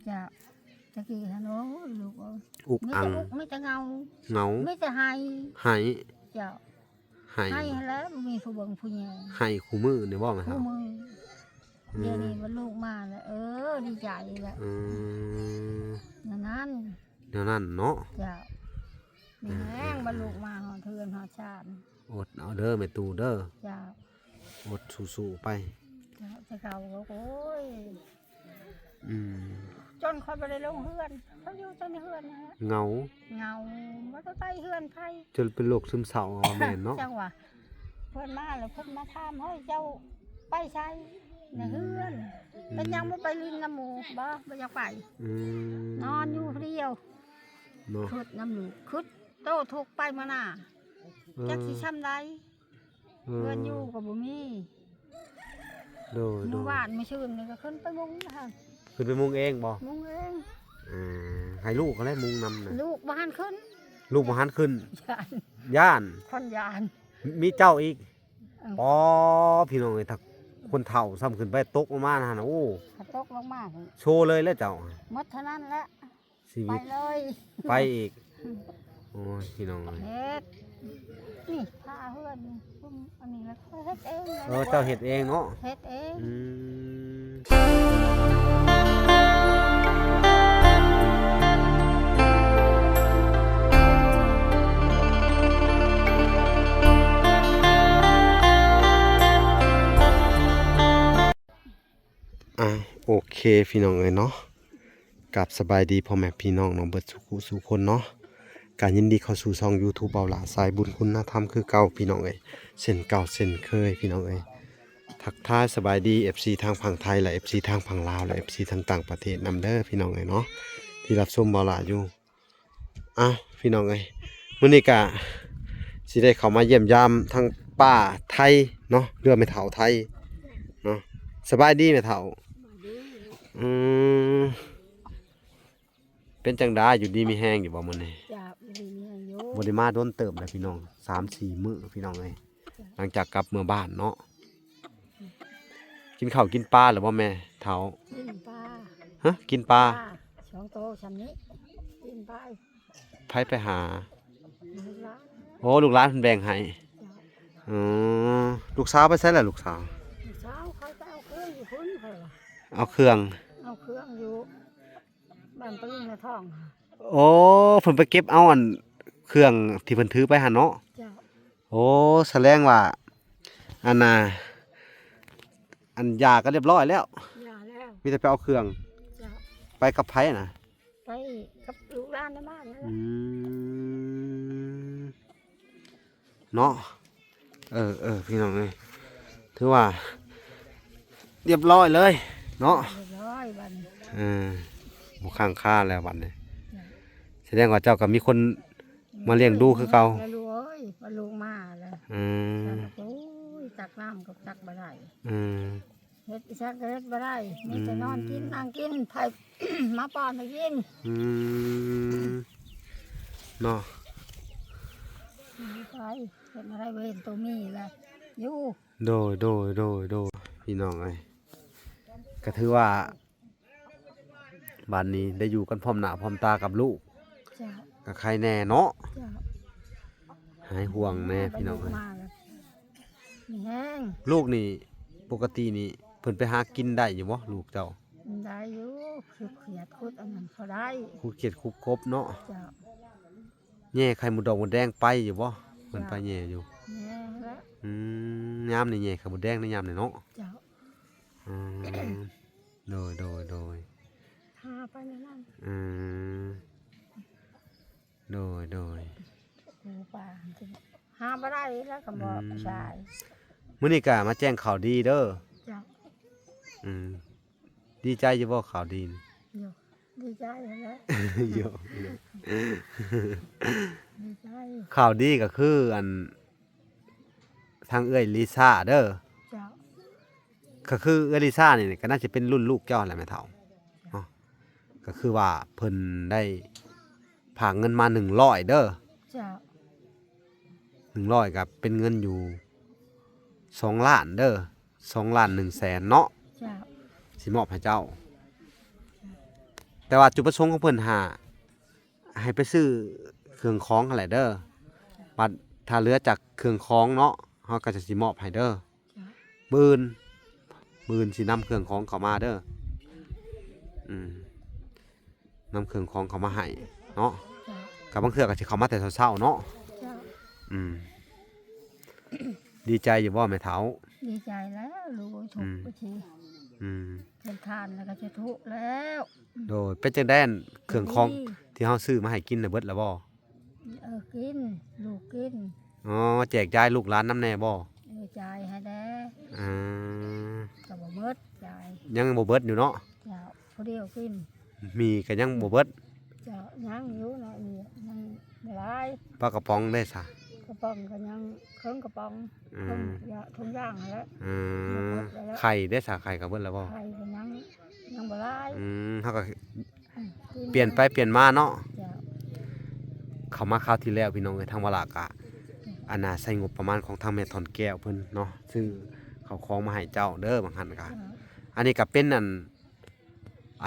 จ้ะตะกี้ฮะเนาะลูกอุกอังไม่จะเงาเหงาไม่จะให้จ้ะให้แล้วมีผู้เบิ่งผู้แย่ให้คู่มือนี่บ่แม่ค คู่ รับ มือเดี๋ยวนี้มันลูกมาแล้วดีใจแล้วอย่างนั้นเดี๋ยวนั้นเนาะจ้ะมีแห้งบรรลุมาหอเทือนหอชาติอดเอาเด้อแม่ตู่เด้อจ้ะอดสู้ๆไปจะเก่าก็โอ้ยจนคนไปเลยลงเฮือนเขาอยู่จนเฮือนนะฮะเหงาว่าจะไปเฮือนไผจนเป็นโรคซึมเศร้าแม่นเนาะจังหวะเพิ่นมาแล้วเพิ่นมาถามเฮ้ยเจ้าไปใช้ในเฮือนเป็นยังบ่ไปลินน้ำหมูบ่อยากไปนอนอยู่เดียวคึดน้ำหมูคึดโตทุกไปมาหน้าจักสิช้ำใดเพื่อนอยู่ก็บ่มีโดยบ้านไม่ชื่นนี่ก็ขึ้นไปมุงนะคะขึ้นไปมุงเองบ่มุงเองให้ลูกเขาได้มุงนำนะลูกบ้านขึ้นลูกบ้านขึ้นย่านคนย่านมีเจ้าอีกอ๋อพี่น้องไอ้ทักคนเฒ่าซ้ำขึ้นไปตกลงมานะโอ้ตกลงมาโชว์เลยแล้วเจ้าหมดเท่านั้นแหละไปเลยไปอีกโอ้ยพี่น้องเฮ็ดนี่พาเพื่อนอันนี้แล้วเฮ็ดเองเจ้าเฮ็ดเองเนาะเฮ็ดเองโอเคพี่น้องเอ้ยเนาะกับสบายดีพ่อแม่พี่น้องน้องเบิดสุขคนเนาะการยินดีเข้าสู่ช่อง YouTube เบาหลาสายบุญคุณธรรมคือเก่าพี่น้องเอ้ยเส้นเก่าเส้นเคยพี่น้องเอ้ยทักทายสบายดี FC ทางฝั่งไทยและ FC ทางฝั่งลาวและ FC ทางต่างประเทศนำเด้อพี่น้องเอ้ยเนาะที่รับชมเบาหลาอยู่พี่น้องเอ้ยมื้อนี้ก็สิได้เข้ามาเยี่ยมยามทางป้าไทยเนาะเรือแม่เฒ่าไทยเนาะสบายดีแม่เฒ่าเป็นจังได้อยู่ดีมีแห้งอยู่บ่มื้อนี้บ่ได้มาโดนเติบเลยพี่น้อง 3-4 มื้อพี่น้องเอ้ยหลังจากกลับเมื่อบ้านเนาะกินข้าวกินปลาหรือบ่แม่เฒ่ากินปลากินปลา2โตซำนี้กินปลาไปหาโอ้ลูกหลานเพิ่นแบ่งให้ลูกสาวไปไสล่ะลูกสาวเขาไปเอาเครื่องอยู่พุ่นเพิ่นเอาเครื่องอยู่บ้านปึ้งในท้องโอ้เพิ่นไปเก็บเอาอันเครื่องที่เพิ่นถือไปหั่นเนาะโอ้แสดงว่าอันน่ะอันยาก็เรียบร้อยแล้วมีแต่ไปเอาเครื่องไปกับไผน่ะไปกับลูกหลานในบ้านนั่นแหละเนาะพี่น้องเอ้ยถือว่าเรียบร้อยเลยเนาะเรียบร้อยบัดบ่ข้างค่าแล้วบัดนี้แสดงว่าเจ้าก็มีคนมาเลี้ยงดูคือเก่าลูกเอ้ยมาลูกมาแล้วโอ้ยตักน้ำกับตักบ่ได้เฮ็ดอีสักเฮ็ดบ่ได้มีแต่นอนกินนั่งกินไผ มาป้อนให้กินเนาะไปเฮ็ดอะไรบ่เห็นตัวมีแล้วอยู่โดยพี่น้องเอ้ยก็ถือว่าบ้านนี้ได้อยู่กันพร้อมหน้าพร้อมตากับลูกกับใครแน่เนาะหายห่วงแน่พี่น้องเอ้ยลูกนี่ปกตินี่เพิ่นไปหากินได้อยู่บ่ลูกเจ้าได้อยู่คือเขียดคุดอันนั้นเขาได้คุดเขียดคุบกบเนาะแย่ไข่หมูดอกหมูแดงไปอยู่บ่เพิ่นไปแย่อยู่แย่แล้วยามนี่แย่ไข่หมูแดงในยามนี่เนาะโดยหาไปนั่นโดยปูปลาหาบ่ได้แล้วก็บ่ใช่มื้อนี้ก็มาแจ้งข่าวดีเด้อดีใจอยู่บ่ข่าวดีดีใจแล้วดีใจข่าวดีก็คืออันทางเอื้อยลิซ่าเด้อก็คือเอื้อยลิซ่านี่ก็น่าจะเป็นรุ่นลูกเจ้าแหละแม่เฒ่าก็คือว่าเพิ่นได้ฝากเงินมา100เด้อ100ก็เป็นเงินอยู่2ล้านเด้อ2,100,000เนาะสิมอบให้เจ้า แต่ว่าจุดประสงค์ของเพิ่นให้ไปซื้อเครื่องของหั่นแหละเด้อบัดถ้าเหลือจากเครื่องของเนาะเฮาก็จะสิมอบให้เด้อมื้ออื่นสินำเครื่องของเข้ามาเด้อนำเครื่องของเข้ามาให้เนาะกับบางเทื่อก็สิเข้ามาแต่เช้าๆเนาะอืมดีใจอยู่บ่แม่เฒ่าดีใจแล้วลูกถูกไปทีเป็นทานแล้วก็จะทุกแล้วโดยเป็นจังได๋เครื่องของที่เฮาซื้อมาให้กินน่ะเบิดแล้วบ่กินลูกกินอ๋อแจกจ่ายลูกหลานนำแน่บ่จ่ายให้แด้ก็บ่เบิดจ่ายยังบ่เบิดอยู่เนาะจ้าผู้เดียวกินมีก็ยังบ่เบิดจ้ายังอยู่เนาะนี่ยังบ่หลายปลากระป๋องได้ซะกระป๋องก็ยังเครื่องกระป๋องทุกอย่างแล้วไข่ได้ซะไข่ก็เบิดแล้วบ่ไข่ก็ยังบ่หลายเฮาก็เปลี่ยนไปเปลี่ยนมาเนาะเข้ามาคราวที่แล้วพี่น้องเอ้ยทางวลากะอันน่ะใช้งบประมาณของทางแม่ถอนแก้วเพิ่นเนาะซื้อข้าวของมาให้เจ้าเด้อบางหั่นก็อันนี้ก็เป็นอั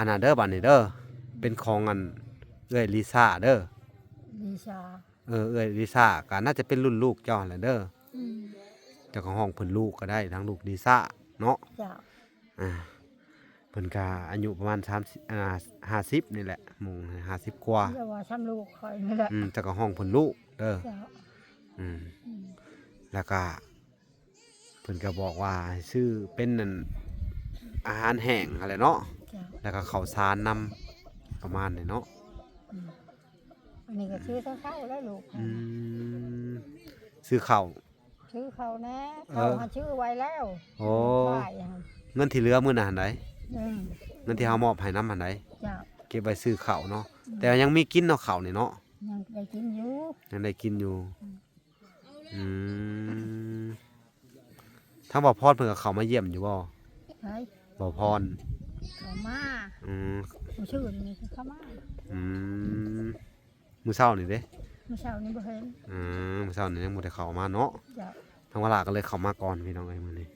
นน่ะเด้อบัดนี้เด้อเป็นของอันเอ้ยลิซ่าเด้อลิซ่าเอ้ยลิซ่าก็น่าจะเป็นรุ่นลูกเจ้าแหละเด้อเจ้าของห้องเพิ่นลูกก็ได้ทั้งลูกลิซ่าเนาะจ้ะเพิ่นก็อายุประมาณ50นี่แหละหมู่50กว่าอย่าว่าซ้ำลูกข่อยนี่แหละเจ้าของห้องเพิ่นลูกเด้อแล้วก็เพิ่นก็บอกว่าให้ซื้อเป็นนั่นอาหารแห้งอะไรเนาะแล้วก็ข้าวสารนำประมาณนี้เนาะอันนี้ก็ซื้อข้าวแล้วลูกซื้อข้าวนะเขาหาชื่อไว้แล้วโอ้เงินที่เหลือมื้อนั้นหั่นใดเงินที่เฮามอบให้นำหั่นใดเก็บไว้ซื้อข้าวเนาะแต่ยังมีกินเนาะข้าวนี่เนาะยังได้กินอยู่ทั้งบ่พรเพิ่นก็เข้ามาเยี่ยมอยู่บ่บ่พรเข้ามาชื่อนี่เข้ามามื้อเช้านี่เด้มื้อเช้านี่บ่เห็นมื้อเช้านี่ยังบ่ได้เข้ามาเนาะทางวลาก็เลยเข้ามาก่อนพี่น้องเอ้ยมื้อนี้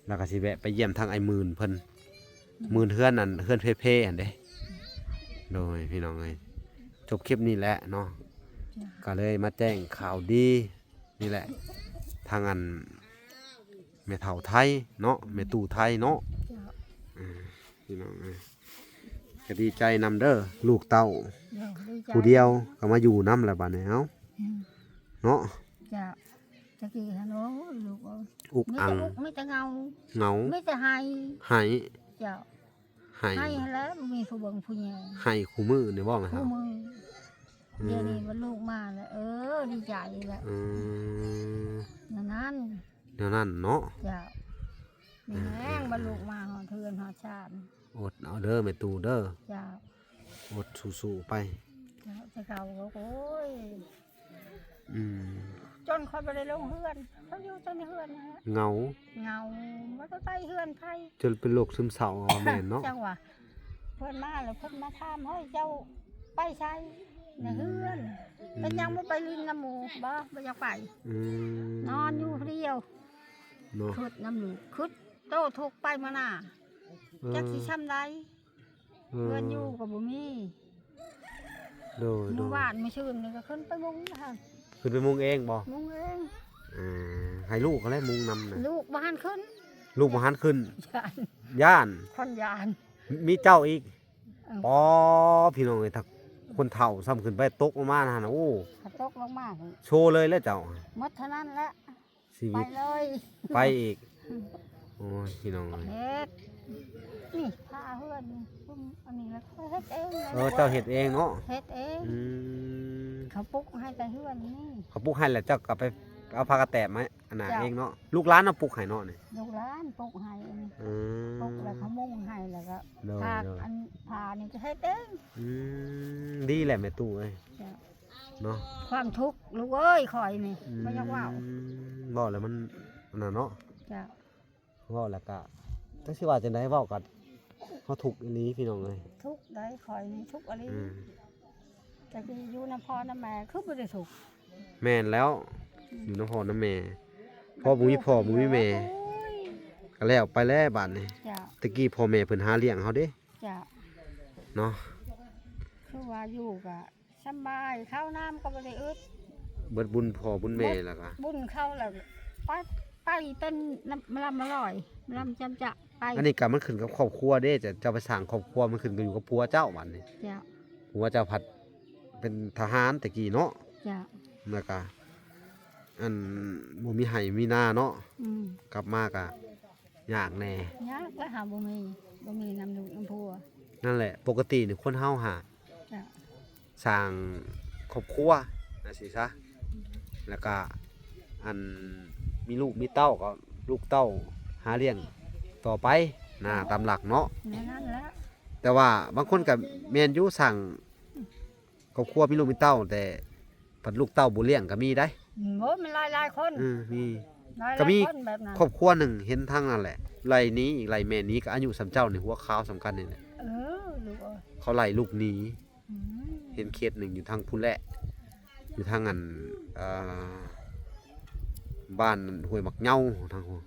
แล้วก็สิแวะไปเยี่ยมทางไอ้หมื่นเพิ่นหมื่นเฮือนนั่นเฮือนเพ่ๆหั่นเด้โดยพี่น้องเอ้ยจบคลิปนี้แหละเนาะก็เลยมาแจ้งข่าวดีนี่แหละทางอันแม่เฒ่าไทยเนาะแม่ตู่ไทยเนาะพี่น้องเอ้ยก็ดีใจนำเด้อลูกเต้าผู้เดียวก็มาอยู่นำแล้วบัดนี้เอ้าเนาะจ้ะตะกี้ฮะเนาะลูกอุกอังไม่แต่เงาไม่แต่ให้จ้ะให้แล้วมีผู้เบิ่งผู้ใหญ่ให้คู่มือนี่บ่แม่ครับคู่มือเดี๋ยวนี้มันลูกมาแล้วดีใจแล้วนั่นเนาะจ้ะมีแห้งบรรลุมาหอเทือนหอชาติอดเอาเด้อแม่ตู่เด้อจ้ะอดสู้ๆไปจะเก่าก็โอ้ยจนคอยไปเลยลงเฮือนเขาอยู่จนในเฮือนนะฮะเงาว่าต้องไปเฮือนไผจนเป็นโรคซึมเศร้าแม่นเนาะจังหวะเพิ่นมาแล้วเพิ่นมาถามเฮ้ยเจ้าไปใช้ในเฮือนเป็นยังบ่ไปลินน้ำหมู่บ่อยากไปนอนอยู่เดียวคึดน้ำลูกคึดโตทุกไปมาหน้าจักสิช้ำใดเงินอยู่ก็บ่มีดูบ้านไม่ชื่นนี่ก็ขึ้นไปมุงค่ะขึ้นไปมุงเองบ่มุงเองให้ลูกเขาได้มุงนำนะลูกบ้านขึ้นย่านคนย่านมีเจ้าอีกอ๋อพี่น้องเอ้ยถ้าคนเฒ่าซ้ำขึ้นไปตกลงมานะโอ้ตกลงมาโชว์เลยแล้วเจ้าหมดเท่านั้นแหละไปเลย ไปอีกโอ้ยพี่น้องเฮ็ดนี่พาเฮือนอันนี้แล้วเฮ็ดเองเจ้าเฮ็ดเองเนาะเฮ็ดเองเขาปลุกให้แต่เฮือนนี่เขาปลุกให้แล้วเจ้าก็ไปเอาผ้ากระแตะมาอันน่ะเองเนาะลูกหลานเอาปลุกให้เนาะนี่ลูกหลานปลุกให้ปลุกแล้วเขามุ่งให้แล้วก็พาอันพานี่จะเฮ็ดเองดีแหละแม่ตู่เอ้ยเนาะความทุกข์ลูกเอ้ยข่อยนี่บ่อยากว้าวบ่แล้วมันน่ะเนาะจ้ะเว้าแล้วก็จังสิว่าจังได๋เว้าก็เฮาทุกข์อีหลีพี่น้องเอ้ยทุกข์ได้ข่อยนี่ทุกข์อะไรแต่ที่อยู่นำพ่อนำแม่คือบ่ได้ทุกข์แม่นแล้วอยู่นำพ่อนำแม่พ่อบ่มีพ่อบ่มีแม่ก็แล้วไปแล้วบัดนี้ตะกี้พ่อแม่เพิ่นหาเลี้ยงเฮาเด้จ้ะเนาะ คือว่าอยู่ก็สำบายข้าวน้ำก็บ่ได้อึด เบิดบุญพ่อบุญแม่แล้วก็ บุญเข้าแล้วไปเป็นลำอร่อยลำจำจะไป อันนี้ก็มันขึ้นกับครอบครัวเด้จะไปสร้างครอบครัวมันขึ้นก็อยู่กับผัวเจ้าบัดนี้ เจ้า ผัวเจ้าผัดเป็นทหารแต่กี้เนาะ เจ้า แล้วก็อันบ่มีไห้มีนาเนาะ อืม กลับมาก็ยากแน่ ยากแล้วหาบ่มีน้ำลูกน้ำพัว นั่นแหละปกตินี่คนเฮาหา เจ้า สร้างครอบครัวนะสิซะแล้วก็อันมีลูกมีเต้าก็ลูกเต้าหาเลี้ยงต่อไปตามหลักเนาะ ในนั้นแหละ แต่ว่าบางคนก็แม่นอยู่สั่งครอบครัวมีลูกมีเต้า แต่ปัดลูกเต้าบ่เลี้ยงก็มีได้ โอ้มันหลายคน มี หลาย ก็มี คนแบบนั้น ครอบครัวหนึ่งเห็นทางนั่นแหละไล่นี้อีกไล่แม่นี้ก็อายุสำเจ้านี่หัวขาวสำคัญนี่แหละ ลูกเอ้ย เขาไล่ลูกหนี อืม เห็นเคสหนึ่งอยู่ทางพุ่นแหละอยู่ทางอันบ้านห้วยมักเหย้าทางหัว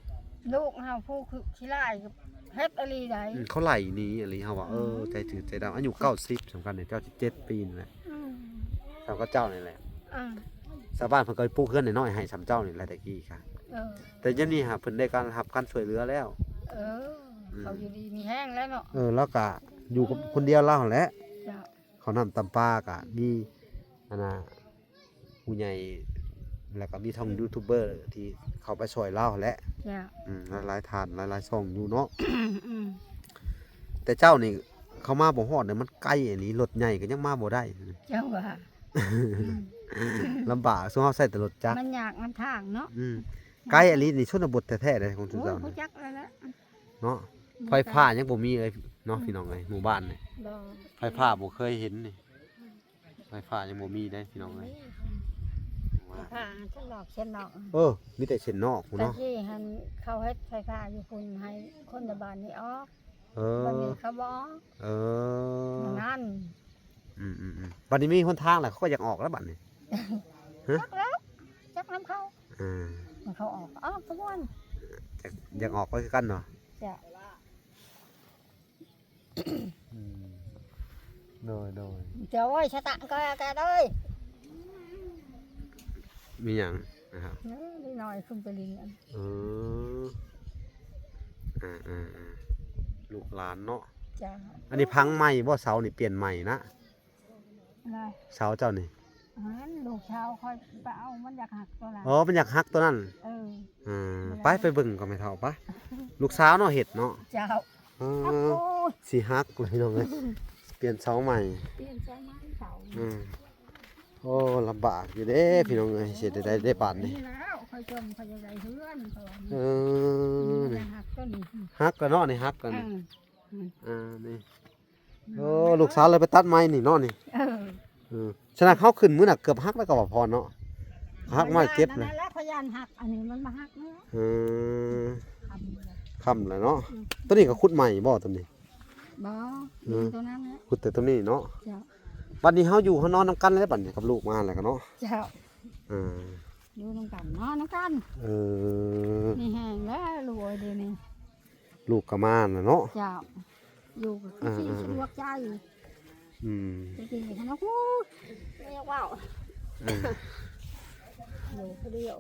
ลูกเฮาผู้คือขี้ลายกับเฮ็ดอะไรใด เขาไล่หนีอะไรเฮาว่าใจถือใจดำอายุ90สำคัญเนี่ยเจ้า17ปีนี่แหละ อืม สาวก็เจ้านี่แหละ อ่า ชาวบ้านเพิ่นก็ไปปลูกเฮือนน้อยๆให้สำเจ้านี่แหละแต่กี้ค่ะ เออ แต่ยันนี้เพิ่นได้การรับการช่วยเหลือแล้ว เออเขาอยู่ดีมีแห้งแล้วเนาะ แล้วก็อยู่กับคนเดียวแล้วหั่นแหละ เจ้า เขานำตำปลากะมีอันน่ะผู้ใหญ่แล้วก็มีท่องยูทูบเบอร์ที่เขาไปช่วยเล่าแหละ เจ้า หลายๆทานหลายๆช่องอยู่เนาะ อืม แต่เจ้านี่เขามาบ่ฮอดเนี่ยมันไกลอันนี้รถใหญ่ก็ยังมาบ่ได้ เจ้าว่า ลำบากซุเฮาใช้แต่รถจักร มันยากมันทางเนาะ ไกลอันนี้นี่ชนบทแท้ๆเลยของสุ โอ้ เจ้า ผู้ นี่ จักแล้วละ เนาะไฟฟ้ายังบ่มีเลยเนาะพี่น้องเอ้ยหมู่บ้านนี่ บ่ ไฟฟ้าบ่เคยเห็นนี่ไฟฟ้ายังบ่มีได้พี่น้องเอ้ย ผ้าฉันหลอกฉันหลอก มีแต่เส้นนอกพู้น แต่ เนาะ ที่หันเขาเฮ็ดไฟฟ้าอยู่พุ่นให้คนในบ้านนี้ออก เอ บัด อ นี้เขาบ่ออก เออ อย่างนั้น บัดนี้มีหนทางแล้วเขาก็อยากออกแล้วบัดนี้ จักแล้วจักน้ำเขา อ่า มันเขาออกทุกวัน อยากออกก็คือกันเนาะ จ้ะ โดย เจ้าไว้ชะตะก็แกเด้ย มีหยังนะครับ นี่หน่อยขึ้นไปลิงอัน เออลูกหลานเนาะ จ้ะ อันนี้พังใหม่บ่เสานี่เปลี่ยนใหม่นะ อะไร เสาเจ้านี่ ลูกชาวคอยไปเอามันอยากหักตัวละ อ๋อมันอยากฮักตัวนั้น เออ ไปเบิ่งก็ไม่เท่าปะลูกสาวเนาะเฮ็ดเนาะ เจ้า เอ โอ้ อย สิฮักเลยน้องเอ้ยเปลี่ยนเสาใหม่ เปลี่ยนใจไม้เสา โอ้ลำบากอยู่เด้พี่น้องเอ้ยสิได้ปานนี้ นี่แล้วคอยจมคอยจะได้เฮือนเขา เออ อ นี่ หักตัวนี้ ฮักกันเนาะนี่ฮักกัน เออ นี่โอ้ลูกสาวเลยไปตัดไม้นี่เนาะนี่ เออ ฉะนั้นเขาขึ้นมื้อน่ะเกือบฮักแล้วก็บ่พอเนาะฮักไม้เก็บเลย แล้วพยานหักอันนี้มันมาหักเนาะ เออ ทำเลย ค่ำแล้วเนาะตัวนี้ก็ขุดใหม่บ่ตัวนี้ บ่ตัวนั้นแหละ ขุดแต่ตัวนี้เนาะ เจ้า บัดนี้เฮาอยู่เฮานอนนํกันแล้วบัดนี้กับลูกมาแล้วก็เนาะ เจ้า อ่า อยู่น้ำกันเนาะน้ำกัน เออ นี่แห้งแล้วรวยเดี๋ยวนี้ ลูกก็มาน่ะเนาะ เจ้าอยู่กับที่สะดวกใจ อืม จริงๆเขาเนาะฮู้เรียกว่า อ่า อยู่คนเดียว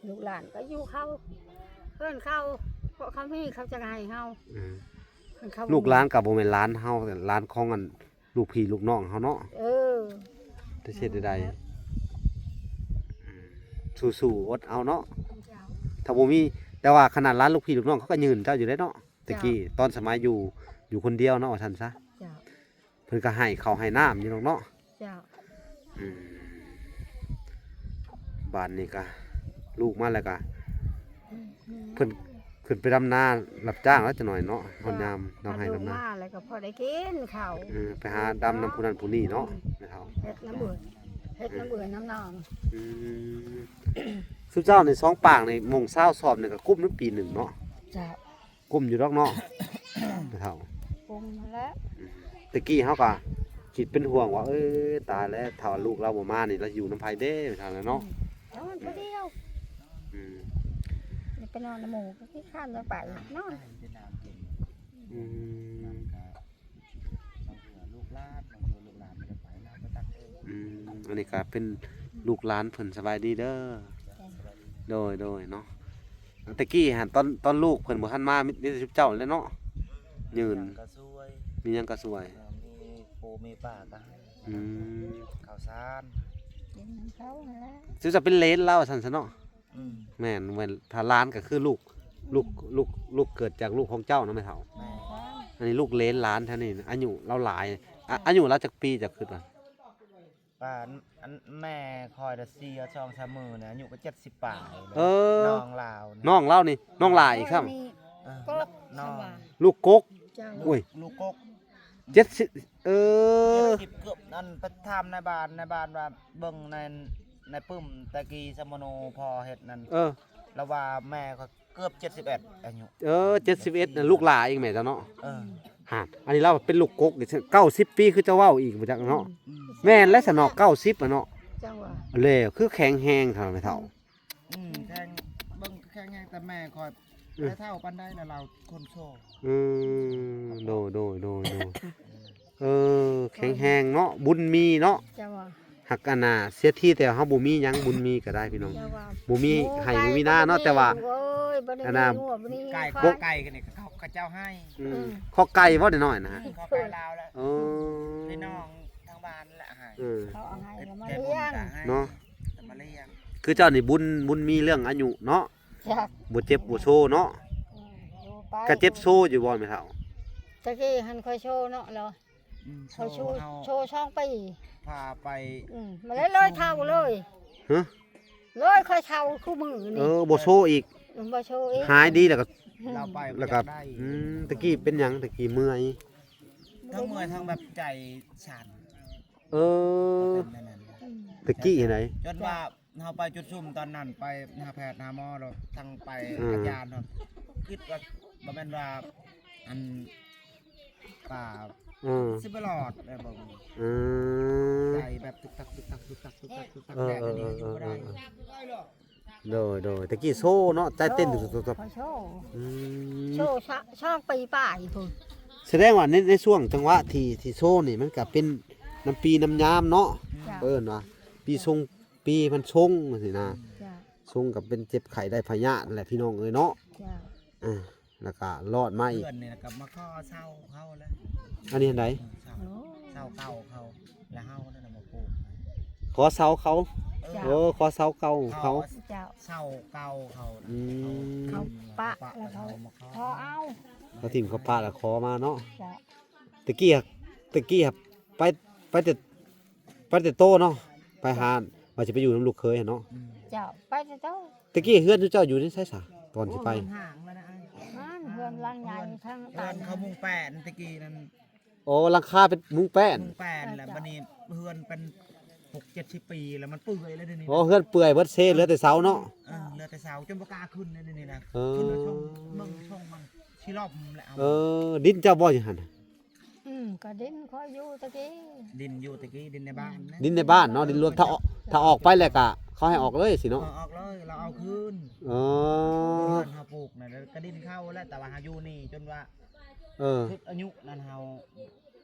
ลูกหลานก็อยู่เขาเพื่อนเขาเพราะเขาไม่เขาจะให้เขา อืม เพิ่นเขา ลูกหลานก็บ่แม่นหลานเฮาแต่หลานของอันลูกพี่ลูกน้องเฮาเนาะ เออ แต่เฮ็ดได้สู้ๆอดเอาเนาะ เจ้า ถ้าบ่มีแต่ว่าขนาดหลานลูกพี่ลูกน้องเขาก็ยืนเจ้าอยู่ได้เนาะตะกี้ตอนสมัยอยู่คนเดียวเนาะว่าซั่นซะ เจ้า เพิ่นก็ให้ข้าวให้น้ำอยู่เนาะ เจ้า อืมบ้านนี่ก็ลูกมาแล้วก็เพิ่นขึ้นไปดำนารับจ้างแล้วจะหน่อยเนาะฮอดยามดำให้ดำนา มาแล้วก็พอได้กินข้าว ไปหาดำน้ำผู้นั้นผู้นี้เนาะแม่เฒ่า เฮ็ดน้ำเบื่อเฮ็ดน้ำเบื่อน้ำนอง อืมสุเจ้าใน2ปางในโมงเช้าสอบนี่ก็กุ้มนึงปีหนึ่งเนาะ เจ้า กุ้มอยู่ดอกเนาะแม่เฒ่า ปรุงมาแล้ว ตะกี้เฮาก็คิดเป็นห่วงว่าตายแล้วถ้าลูกเราบ่มานี่เราอยู่น้ำไผเด้แม่เฒ่าเนาะ นอนคนเดียว อืม นี่ไปนอนในหมู่ก็ที่ข้ามจะไปนอน อืม ลูกหลาน อันนี้ก็เป็นลูกหลานเพิ่นสบายดีเด้อโดยเนาะตะกี้หันตอนลูกเพิ่นบ่ทันมามีแต่เจ้าแล้วเนาะยืน ก็สวย มีหยังก็สวย มีปูมีป่าก็ให้ อืม ข้าวสาร กินเขานั่นแหละ สิจะเป็นเลนแล้วซั่นซะเนาะ อืม แม่นเหมือนถ้าหล้านก็คือลูกเกิดจากลูกของเจ้าเนาะแม่เฒ่า แม่ อันนี้ลูกเลนหล้านเท่านี้อายุเราหลายอายุเราจักปีจักคือว่า ป้าอันแม่คอยแต่4 2 3มื้อเนี่ยอายุก็70ป่ายเลย เออ น้องลาวเนี่ย น้องเรานี่น้องหลายอีกครับ นี่ เออ ก็ น้อง สว่าง ลูกกก เจ้า อุ้ย ลูกกก 70เออ 70เกือบนั่นไปถามในบ้านว่าเบิ่งในปึ้มตะกี้สมโนพอเฮ็ดนั่น เออ แล้วว่าแม่ก็เกือบ71อายุ 71น่ะลูกหลายอีกแม่เจ้าเนาะ เออ หาดอันนี้เราเป็นลูกกกนี่90ปีคือจะเว้าอีกบ่จักเนาะ อืม แม่นและสนอก90อ่ะเนาะ เจ้าว่า แล้วคือแข็งแรงเท่าแม่เฒ่า แข่งเบิ่งแข่งแฮงแต่แม่คอย อืม แต่เท่าปานใดแล้วเราคนโชว์ อืมโดเออแข็งแรงเนาะบุญมีเนาะ เจ้าว่า หักอันน่ะเสียที่แต่เฮาบ่มีหยังบุญมีก็ได้พี่น้อง เจ้าว่า บ่มีให้บ่มีหน้าเนาะแต่ว่า โอ้ยบ่ได้ อัน มี น่ะ งัวบ่ได้มี ไก่ ควา ก็ ย ไก่กันนี่เขาเจ้าให้ ข้อไก่บ่ได้น้อยนะฮะ ขอไก่ลาวแล้ว เออ พี่น้องทางบ้านแหละให้ เออ เขาเอาให้แล้วมา แต่บุ เลี้ ญ ยง ก็ให้ เนาะ แต่มาเลี้ยง คือเจ้านี่บุญมีเรื่องอายุเนาะ จ้ะ บ่เจ็บบ่โซเนาะ อยู่ไป ก็เจ็บโซอยู่บ่แม่เฒ่า ตะกี้หันค่อยโชว์เนาะเหรอ โช ค่อยโชว์ ว์เฮา โชว์ช่องปี พาไป มาเลยร้อยเท่าเลย ฮะ ร้อยค่อยเท่าคู่มือ เอ นี่ อบ่โซอีก บ่โชว์อีก หายดีแล้วก็ เราไป แล้วก็ ได้ ตะกี้เป็นหยังตะกี้เมื่อย ทั้งเมื่อยทั้งแบบใจสั่น เออ เป็นนั่น ตะกี้เห็นไหน จนว่าเฮาไปจุดซุ่มตอนนั้นไปหาแพทย์หาหมอเราทั้งไป อืม อาจารย์เนาะคิดว่าบ่แม่นว่าอันป่า เออ สิบหลอดแบบบอก เออ ใจแบบตุกตักตุกตักตุกตักตุกตักตุกตัก เออ แดดอันนี้ เออ อยู่บ่ได้ โดยตะกี้โซเนาะใจเต้นตุบ ค่อยโชว์ ๆอืม โชว์ช่องปีป่ายพุ่น แสดงว่าในช่วงจังหวะที่โซนี่มันก็เป็นน้ำปีน้ำยามเนาะ จ้ะ เอิ้นว่าปีมันชงสินะ จ้ะ ชงกับเป็นเจ็บไข้ได้พยาธินั่นแหละพี่น้องเอ้ยเนาะ จ้ะ อ่าแล้วก็รอดมาอีก เพื่อนเนี่ยกับมาข้อเศร้าเขาแล้ว อันนี้อันใด เศร้า โอ้ เศร้าเก่าเขาแล้วเฮานั่นน่ะมาปลูก ขอเสาเขา เออ โอ้ขอเสาเก่าเขา เจ้า เศร้าเก่าเขา อืม เขาปะแล้วเขา มาข้อ พอเอา เขาทิ่มเขาปาแล้วขอมาเนาะ จ้ะ ตะกี้ครับไปแต่โตเนาะไปหาว่าจะไปอยู่น้ำลูกเคยเนาะ อืม เจ้าไปเจ้า ตะกี้เฮือนเจ้าอยู่นี่ใช่สะตอนที่ไป โอ้ยห่างแล้วนะไอ้ นั่นเพื่อนร่างใหญ่ทั้ง เพื่อนเขามุงแปดตะกี้นั่น โอ้หลังคาเป็นมุ้งแป้น มุงแปดแหละบัดนี้เพื่อนเป็น60-70 ปีแล้วมันเปื่อยแล้วเดี๋ยวนี้ โอ้เฮือนเปื่อยเบิดเซ่เหลือแต่เสาเนาะ เหลือแต่เสาจนบ่กล้าขึ้นเลยนี่นะ เออ ขึ้นมาช่องเบิ่งช่องมันชิรอบแหละเอา เออดินเจ้าบ่อยู่หั่นน่ะ ก็ดินคอยอยู่ตะกี้ ดินอยู่ตะกี้ดินในบ้านนะ ดินในบ้านเนาะดินรวมถ้าออกไปแล้วก็เขาให้ออกเลยสิเนาะ เอาออกเลยเราเอาคืน เออ เพื่อนเฮาปลูกน่ะแล้วก็ดินเข้าแล้วแต่ว่าเฮาอยู่นี่จนว่า เออ ทุกอายุนั่นเฮา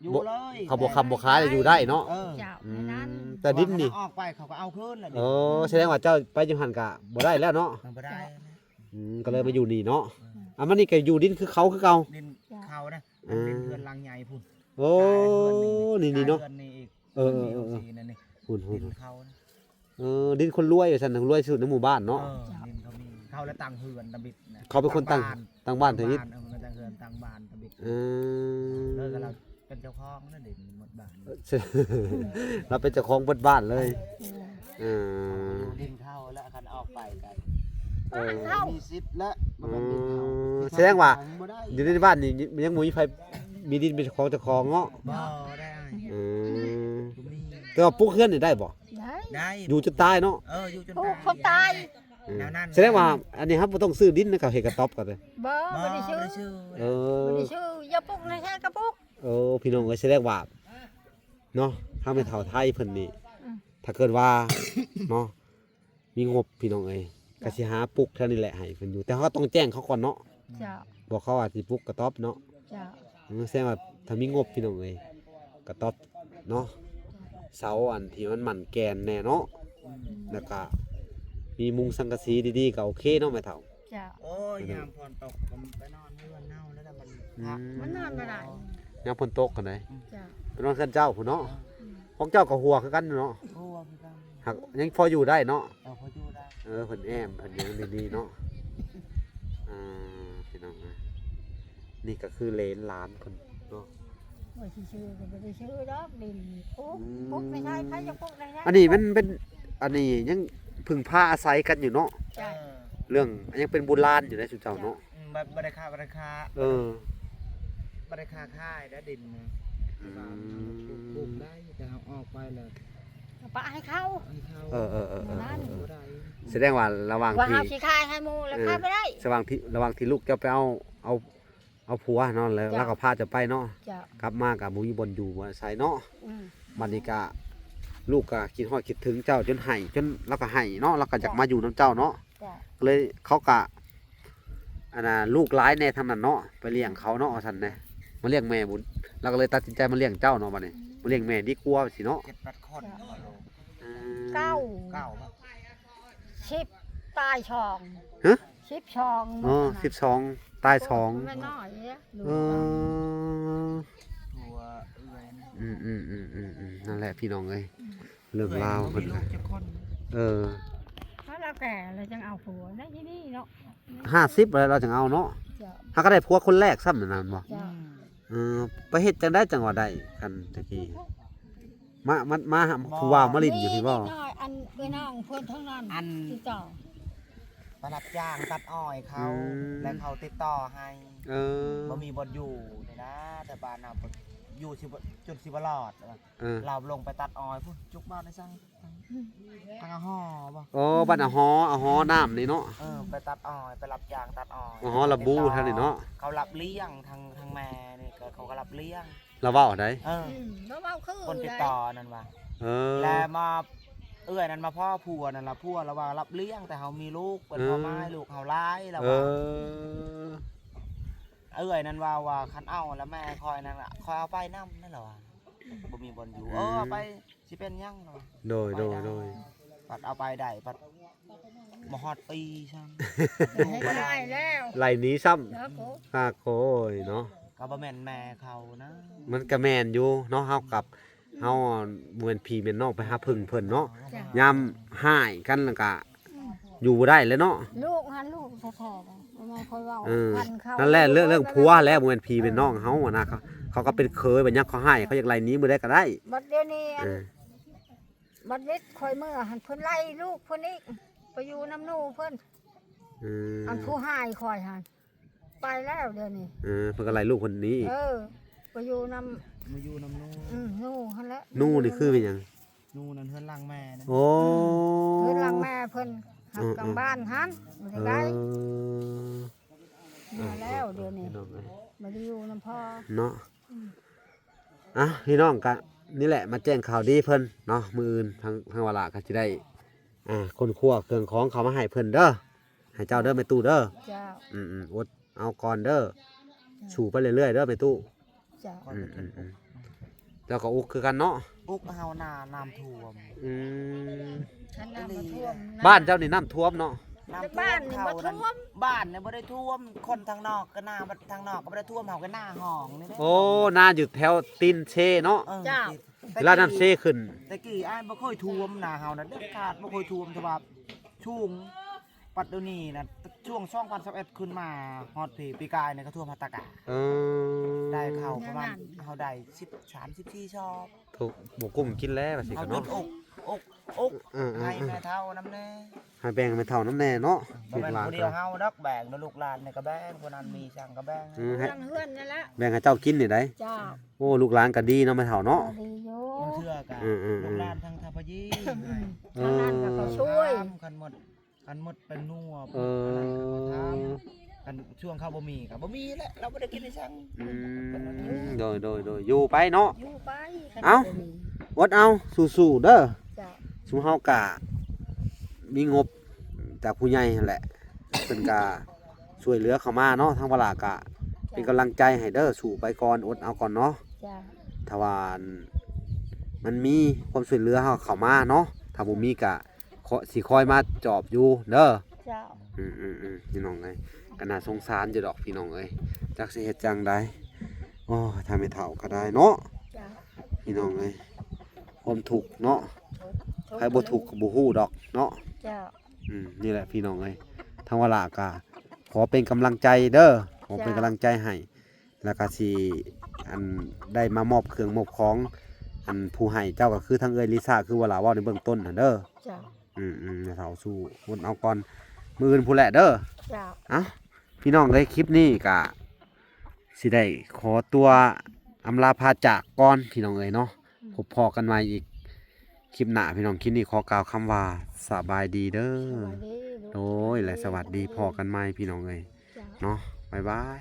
อยู่ บ่ เลย เขาบ่คำบ่ค้ายอยู่ได้เนาะ เออ เจ้า อื ในนั้น มแต่ดินนี่ ออกไปเขาก็เอาคืนแหละ เออแสดงว่าเจ้าไปอยู่หั่นก็บ่ได้แล้วเนาะ มันบ่ได้นะ ก็เลยมาอยู่นี่เนาะอ่ะมันนี่ก็อยู่ดินคือเขาคือเก่า ดินเขานะ อืม ดินเพื่อนลังใหญ่พุ่น โอ้นี่เนาะ กลยพิ่อีก เออ สีนั่นนี่ หุ่น ดินเขานะ ดินคนรวยอยู่ซั่นน่ะรวยที่สุดในหมู่บ้านเนาะ ดินเขามีเขาและตังเฮือนตะบิดนะ เขาเป็นคนตั้งบ้านเถอะนิด ตั้งตังเฮือนตั้งบ้านตะบิด เออ เลยก็เราเป็นเจ้าของนั่นดินหมดบ้าน เราเป็นเจ้าของเบิดบ้านเลยเออ ดินเข้าแล้วคันออกไปกัน เออ มีสิทธิ์และมันเป็นดินเข้า แสดงว่า บ่ได้ อยู่ในบ้านนี่ยังบ่มีไผมีดินเป็นของเจ้าของเนาะ บ่ได้ เออ บ่มี แต่ว่าปลูกเฮือนนี่ได้บ่ ได้ ได้ อยู่จนตายเนาะ อยู่จน ปลูกคนตาย เออ แนวนั้น แสดงว่าอันนี้ครับบ่ต้องซื้อดินนะกับเฮ็ดกระต๊อบกันเลย บ่ บ่ บ่ได้ชื่อ ได้ชื่อ เอ บ่ อ ได้ชื่ออย่าปลูกในแค่กระปุก พี่น้องเอ้ยแสดงว่าเนาะถ้าไม่เท่าไทยเพิ่นนี่ อืม ถ้าเกิดว่าเนาะมีงบพี่น้องเอ้ยก็สิหาปลูกเท่านี้แหละให้เพิ่นอยู่แต่เขาก็ต้องแจ้งเขาก่อนเนาะ เจ้า บอกเขาว่าสิปลูกกระต๊อบเนาะ เจ้า แสดงว่าถ้ามีงบพี่น้องเอ้ยกระต๊อบเนาะ เสาอันที่มันหมั่นแกนแน่เนาะแล้วก็มีมุงสังกะสีดีๆก็โอเคเนาะแม่เฒ่า จ้ะ โอ้ยยามฝนตกผมไปนอนเฮือนเน่าแล้วแต่มันพัก มันนอนบ่ได้ ยามฝนตกกันได้ จ้ะ ไปนอนกันเจ้าพุ่นเนาะของเจ้าก็หัวคือกันเนาะ กลัวคือกัน หักยังพออยู่ได้เนาะ เอาพออยู่ได้ เพิ่นแอมเพิ่นยังดีๆเนาะพี่น้องนี่ก็คือเลนหลานเพิ่นเนาะ บ่สิชื่อก็บ่ได้ชื่อดอกดินปุ๊บไม่ใช่ใครจะปุ๊บได้ อันนี้มันเป็นอันนี้ยังพึ่งพาอาศัยกันอยู่เนาะ จ้ะ เรื่องยังเป็นโบราณอยู่ในสุเจ้าเนาะ บ่ได้ค่าบ่ได้ค่า เออ บ่ได้ค่าค่ายและดินนะปลูกได้แต่เอาออกไปแล้ว ปะให้เขา ให้เขา เออ บ่ได้ แสดงว่าระหว่าง ว่า ที่ เฮาสิขายให้หมู่แล้วขายบ่ได้ ระหว่างที่ลูกจะไปเอาผัวเนาะแล้วก็พาจะไปเนาะ จ้ะ กลับมากับบ่มีบ่อนอยู่บ่อาศัยเนาะ บัดนี้ก็ลูกก็คิดฮอดคิดถึงเจ้าจนให้จนแล้วก็ให้เนาะแล้วก็อยากมาอยู่นํเจ้าเนาะ จ้ะ ก็เลยเขาก็อันน่ะลูกหลายแน่ทางนั้นเนาะไปเลี้ยงเขาเนาะว่าซั่นแหน่มาเลี้ยงแม่บุญแล้วก็เลยตัดสินใจมาเลี้ยงเจ้าเนาะบัดนี้มาเลี้ยงแม่ดีกว่าสิเนาะ 7-8 คนโล เก้า เก้าป่ะ 10ตายช่อง ฮะ 10ช่อง อ๋อ12ตาย2 ไม่น้อยเด้อ เออ ตัวเอื้อยนะ นั่นแหละพี่น้องเอ้ยเรื่องราว เพิ่ เพิ่ น น ลู ก็ ก7คน เออ ถ้าเราแก่เราจังเอาผัวได้ที่นี่เนาะ 50อะไรเราจังเอาเนาะ จ้ะ ถ้าก็ได้ผัวคนแรกซ้ำนั่นน่ะบ่ จ้ะ ไปเฮ็ดจังได้จังว่าได้กันตะกี้มาผู้ว่ามาลิ้นอยู่พี่บ่ น้อยอันเอ้ยน้องเพิ่นทั้งนั้นที่เจ้า ไปรับจ้างตัดอ้อยเขาและเขาติดต่อให้ เออ บ่มีบ่อยู่นี่นะแต่บ้านน่ะบ่อยู่สิบ่จนสิบ่รอด เออ เราลงไปตัดอ้อยพุ่นจุกบ้านได้ซั่งทางห่อบ่ โอ้บ้านอะฮอน้ำนี่เนาะ ไปตัดอ้อยไปรับจ้างตัดอ้อย อะฮอระบูท่านนี่เนาะ เขารับเลี้ยงทางแม่นี่ก็เขาก็รับเลี้ยง เราเว้าได้ แล้วเว้าคือ คนติดต่อนั่นว่า เออ แล้วมาเอื้อยนั่นมาพ่อผัวนั่นล่ะผัวแล้วว่ารับเลี้ยงแต่เฮามีลูกเป็นพ่อไม้ลูกเฮาหลายแล้ว เอ ว่า อ เอื้อยนั่นว่าคันเอาแล้วแม่คอยนั่นล่ะคอยเอาไปนำนั่นแหละว่าบ่มีบ่อนอยู่เอาไปสิเป็นหยังล่ะ โดย ปัดเอาไปได้ปัดบ่ฮอดปีช่าง ให้ได้แล้ว ไหลนี้ซ้ำ แล้วก็ ฮาโคยเนาะ ก็บ่แม่นแม่เขานะ มันก็แม่นอยู่เนาะเฮากับเฮาบ่แม่นพี่แม่นน้องไปหาพึ่งเพิ่นเนาะ จ้ะ ยามหายกันแล้วก็อยู่บ่ได้เลยเนาะ ลูกหันลูกแท้ๆนะไม่ค่อยเว้า เออ พันเขา นั่นแหละเรื่องผัวแล้วบ่แม่นพี่เป็นน้องเฮาอะนะเขาก็เป็นเคยบัดยักเขาให้เขาอยากไล่หนี้มื้อใดก็ได้ บัดเดี๋ยวนี้ เออ บัดเล็ดคอยเมื่อหันเพิ่นไล่ลูกเพิ่นอีกไปอยู่น้ำหนูเพิ่น เออ อันผู้หายคอยหันไปแล้วเดี๋ยวนี้ เพิ่นก็ไล่ลูกคนนี้อีก ไปอยู่น้ มาอยู่นำนู ำหนูหันแล้ว นู่นนี่คือเป็นหยัง นูนั่นเฮือนหลังแม่นะ โอ้ เพิ่นหลังแม่เพิ่นหักกลางบ้านหันไม่ได้ เอ ไกลมาแล้วเดี๋ยวนี้ พี่น้องเอ้ย มาอยู่น้ำพ่อ เนาะอ่ะพี่น้องก็นี่แหละมาแจ้งข่าวดีเพิ่นเนาะมื้ออื่นทางวาระก็สิได้คนครัวเครื่องของเขามาให้เพิ่นเด้อให้เจ้าเด้อแม่ตู้เด้อ เจ้า อดเอาก่อนเด้อสู่ไปเรื่อยๆเด้อแม่ตู้ เจ้า แล้วก็อุกคือกันเนาะ อุกเฮาหน้าน้ำท่วม อืม ฉันน้ำมาท่วม บ้านเจ้านี่น้ำท่วมเนาะ น้ำ บ้านนี่บ่ท่วม บ้านเนี่ยบ่ได้ท่วมคนทางนอกก็หน้าทางนอกก็บ่ได้ท่วมเฮาก็หน้าห้องนี่เด้ โอ้นาอยู่แถวตีนเชเนาะ เจ้า เวลาน้ำเชขึ้น ตะกี้อ้ายบ่ค่อยท่วมหน้าเฮาน่ะเด็ดขาดบ่ค่อยท่วมแต่ว่าช่วงปัดเดี๋ยวนี้น่ะช่วง2021ขึ้นมาฮอดปีกายเนี่ยก็ท่วมพัตตากา เออ ได้เข้าประมาณเฮาได้13 14ชอบ ถูกบกุ้มกินแล้วว่าสิ เฮา กัน จ เนาะ นอกให้แม่เฒ่านำแน่ ให้แบ่งให้เท่าน้ำแน่เนาะ บ่แม่นผู้เดียวเฮาดอกแบ่งเนาะลูกหลานเนี่ยก็แบ่งผู้นั้นมีสั่งก็แบ่ง ให้ เพื่อนนั่นแหละ แบ่งให้เจ้ากินนี่ได้ เจ้า โอ้ลูกหลานก็ดีเนาะไม่เท่าเนาะ ดีอยู่ มันเชื่อกัน อืม ลูกหลานทางทพยี เอ ทางนั้นก็เขาช่วย กันหมดเป็นนัว เออ กันช่วงเข้าบ่มีก็บ่มีแหละเราบ่ได้กินในสั่ง โดยอยู่ไปเนาะ อยู่ไป เอ้า อดเอาสู้ๆเด้อ เจ้า ซุมเฮากะมีงบจากผู้ใหญ่นั่นแหละเพิ่นกะช่วยเหลือเข้ามาเนาะทางวลากะเป็นกำลังใจให้เด้อสู้ไปก่อนอดเอาก่อนเนาะ เจ้า ถ้าว่า มันมีความช่วยเหลือเฮาเข้ามาเนาะถ้าบ่มีก็สิคอยมาจอบอยู่เด้อ เจ้า พี่น้องเอ้ยก็น่าสงสารอยู่ดอกพี่น้องเอ้ยจักสิเฮ็ดจังใดโอ้ยถ้าไม่เฒ่าก็ได้เนาะ เจ้า พี่น้องเอ้ยความทุกข์เนาะใครบ่ทุกข์ก็บ่ฮู้ดอกเนาะ เจ้า นี่แหละพี่น้องเอ้ยทางวลากะขอเป็นกำลังใจเด้อขอเป็นกำลังใจให้แล้วก็สิอันได้มามอบเครื่องมอบของอันผู้ให้เจ้าก็คือทางเอ้ยลิซ่าคือวลาเว้าในเบื้องต้นน่ะเด้อ เจ้า เฒ่าสู้วนเอาก่อนมื้ออื่นผู้แหละเด้อ เจ้า เอ้าพี่น้องเอ้ยคลิปนี้ก็สิได้ขอตัวอำลาพาจากก่อนพี่น้องเอ้ยเนาะพบพอกันใหม่อีกคลิปหน้าพี่น้องคลิปนี้ขอกล่าวคำว่าสบายดีเด้อ สวัสดีลูก โดยและสวัสดีพอกันใหม่พี่น้องเอ้ย เจ้า เนาะบ๊ายบาย